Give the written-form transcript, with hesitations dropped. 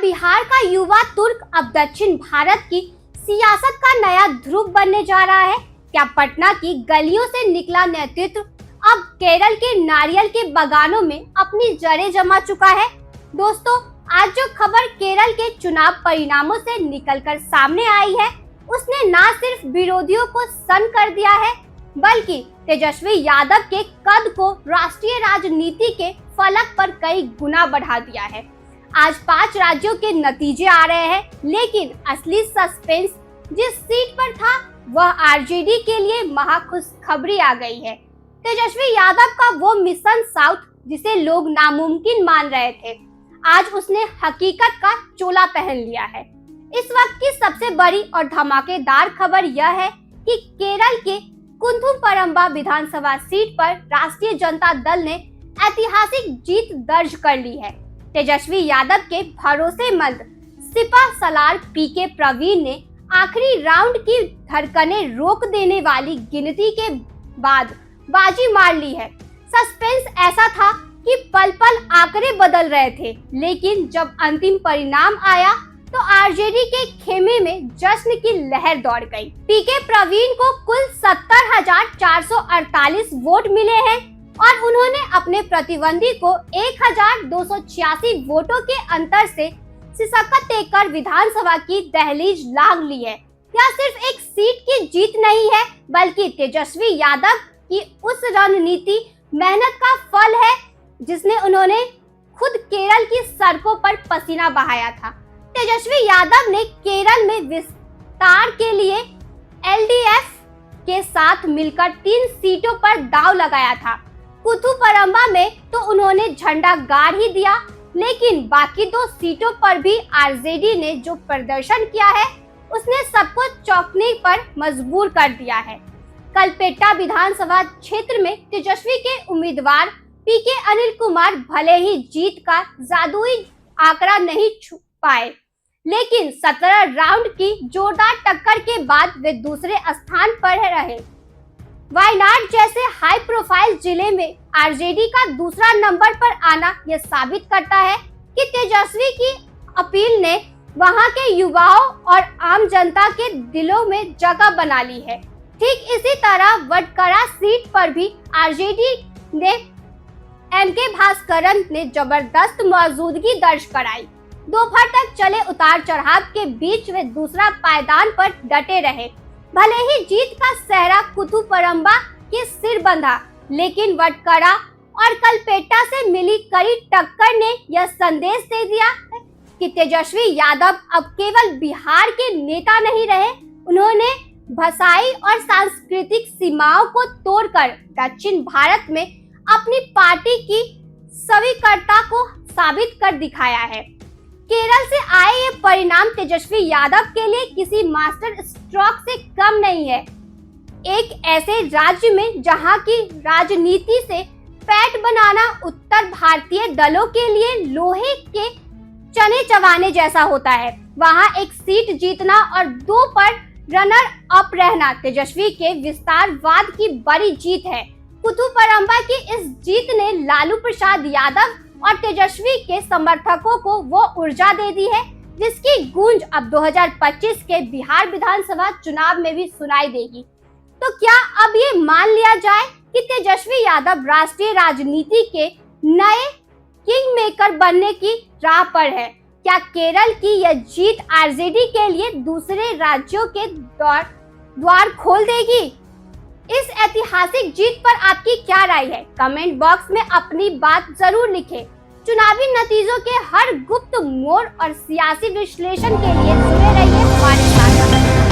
बिहार का युवा तुर्क अब दक्षिण भारत की सियासत का नया ध्रुव बनने जा रहा है। क्या पटना की गलियों से निकला नेतृत्व अब केरल के नारियल के बागानों में अपनी जड़ें जमा चुका है? दोस्तों, आज जो खबर केरल के चुनाव परिणामों से निकलकर सामने आई है, उसने न सिर्फ विरोधियों को सन्न कर दिया है, बल्कि तेजस्वी यादव के कद को राष्ट्रीय राजनीति के फलक पर कई गुना बढ़ा दिया है। आज 5 राज्यों के नतीजे आ रहे हैं, लेकिन असली सस्पेंस जिस सीट पर था वह आरजेडी के लिए महाखुशखबरी आ गई है। तेजस्वी यादव का वो मिशन साउथ जिसे लोग नामुमकिन मान रहे थे, आज उसने हकीकत का चोला पहन लिया है। इस वक्त की सबसे बड़ी और धमाकेदार खबर यह है कि केरल के कुंथुपरंबा विधानसभा सीट पर राष्ट्रीय जनता दल ने ऐतिहासिक जीत दर्ज कर ली है। तेजस्वी यादव के भरोसेमंद सिपह सलार पीके प्रवीण ने आखिरी राउंड की धड़कनें रोक देने वाली गिनती के बाद बाजी मार ली है। सस्पेंस ऐसा था कि पल पल आंकड़े बदल रहे थे, लेकिन जब अंतिम परिणाम आया तो आरजेडी के खेमे में जश्न की लहर दौड़ गई। पीके प्रवीण को कुल 70,448 वोट मिले हैं और उन्होंने अपने प्रतिद्वंदी को 1,286 वोटों के अंतर से सिसकत देकर विधानसभा की दहलीज लांघ ली है। यह सिर्फ एक सीट की जीत नहीं है, बल्कि तेजस्वी यादव की उस रणनीति मेहनत का फल है जिसने उन्होंने खुद केरल की सड़कों पर पसीना बहाया था। तेजस्वी यादव ने केरल में विस्तार के लिए एलडीएफ के साथ मिलकर 3 सीटों पर दांव लगाया था। कुथुपरंबा में तो उन्होंने झंडा गाड़ ही दिया, लेकिन बाकी 2 सीटों पर भी आरजेडी ने जो प्रदर्शन किया है, उसने सबको चौंकने पर मजबूर कर दिया है। कलपेट्टा विधानसभा क्षेत्र में तेजस्वी के उम्मीदवार पीके अनिल कुमार भले ही जीत का जादुई आंकड़ा नहीं छू पाए, लेकिन 17 राउंड की जोरदार टक्कर के बाद वे दूसरे स्थान पर रहे। वायनाड जैसे हाई प्रोफाइल जिले में आरजेडी का दूसरा नंबर पर आना यह साबित करता है कि तेजस्वी की अपील ने वहां के युवाओं और आम जनता के दिलों में जगह बना ली है। ठीक इसी तरह वडकरा सीट पर भी आरजेडी ने एमके भास्करन ने जबरदस्त मौजूदगी दर्ज कराई। दोपहर तक चले उतार चढ़ाव के बीच वे दूसरा पायदान पर डटे रहे। भले ही जीत का सहरा कुथुपरंबा के सिर बंधा, लेकिन वडकरा और कलपेट्टा से मिली कड़ी टक्कर ने यह संदेश दे दिया कि तेजस्वी यादव अब केवल बिहार के नेता नहीं रहे, उन्होंने भाषाई और सांस्कृतिक सीमाओं को तोड़कर दक्षिण भारत में अपनी पार्टी की स्वीकार्यता को साबित कर दिखाया है। केरल से आए ये परिणाम तेजस्वी यादव के लिए किसी मास्टर स्ट्रोक से कम नहीं है। एक ऐसे राज्य में जहां की राजनीति से पैठ बनाना उत्तर भारतीय दलों के लिए लोहे के चने चबाने जैसा होता है, वहां एक सीट जीतना और 2 पर रनर अप रहना तेजस्वी के विस्तारवाद की बड़ी जीत है। कुथुपरंबा की इस जीत ने लालू प्रसाद यादव और तेजस्वी के समर्थकों को वो ऊर्जा दे दी है जिसकी गूंज अब 2025 के बिहार विधानसभा चुनाव में भी सुनाई देगी। तो क्या अब ये मान लिया जाए कि तेजस्वी यादव राष्ट्रीय राजनीति के नए किंग मेकर बनने की राह पर है? क्या केरल की यह जीत आरजेडी के लिए दूसरे राज्यों के द्वार खोल देगी? इस ऐतिहासिक जीत पर आपकी क्या राय है? कमेंट बॉक्स में अपनी बात जरूर लिखें। चुनावी नतीजों के हर गुप्त मोड़ और सियासी विश्लेषण के लिए जुड़े रहिए हमारे साथ।